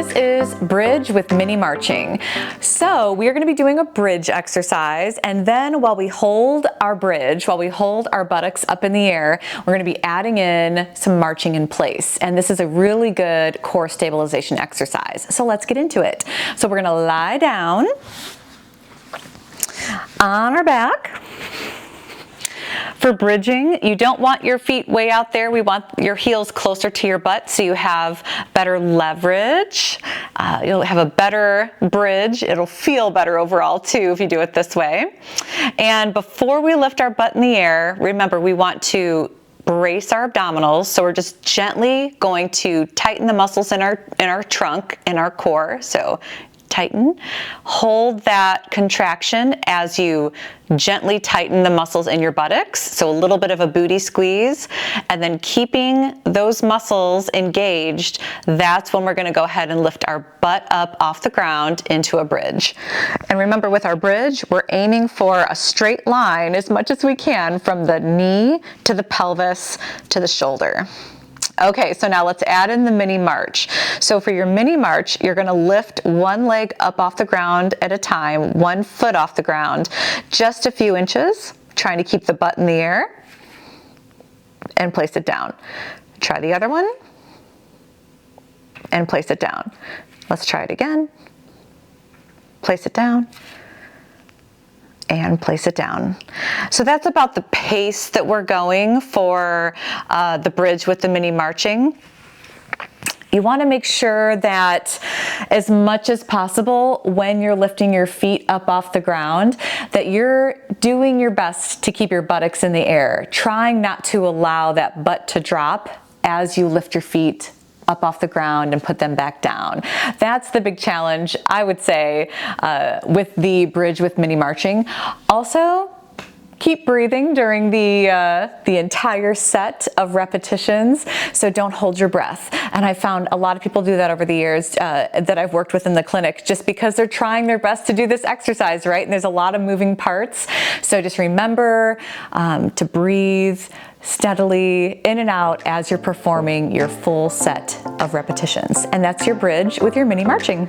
This is bridge with mini marching. So we are going to be doing a bridge exercise, and then while we hold our bridge, while we hold our buttocks up in the air, we're going to be adding in some marching in place. And this is a really good core stabilization exercise. So let's get into it. So we're going to lie down on our back. For bridging, you don't want your feet way out there. We want your heels closer to your butt so you have better leverage. You'll have a better bridge. It'll feel better overall too if you do it this way. And before we lift our butt in the air, remember we want to brace our abdominals. So we're just gently going to tighten the muscles in our trunk, in our core. So tighten, hold that contraction as you gently tighten the muscles in your buttocks. So a little bit of a booty squeeze, and then keeping those muscles engaged, that's when we're going to go ahead and lift our butt up off the ground into a bridge. And remember, with our bridge, we're aiming for a straight line as much as we can from the knee to the pelvis to the shoulder. Okay, so now let's add in the mini march. So for your mini march, you're gonna lift one leg up off the ground at a time, 1 foot off the ground, just a few inches, trying to keep the butt in the air, and place it down. Try the other one, and place it down. Let's try it again. Place it down, and place it down. So that's about the pace that we're going for the bridge with the mini marching. You want to make sure that as much as possible when you're lifting your feet up off the ground, that you're doing your best to keep your buttocks in the air, trying not to allow that butt to drop as you lift your feet up off the ground and put them back down. That's the big challenge, I would say, with the bridge with mini marching. Also, keep breathing during the entire set of repetitions, so don't hold your breath. And I found a lot of people do that over the years that I've worked with in the clinic, just because they're trying their best to do this exercise, right? And there's a lot of moving parts. So just remember to breathe steadily in and out as you're performing your full set of repetitions. And that's your bridge with your mini marching.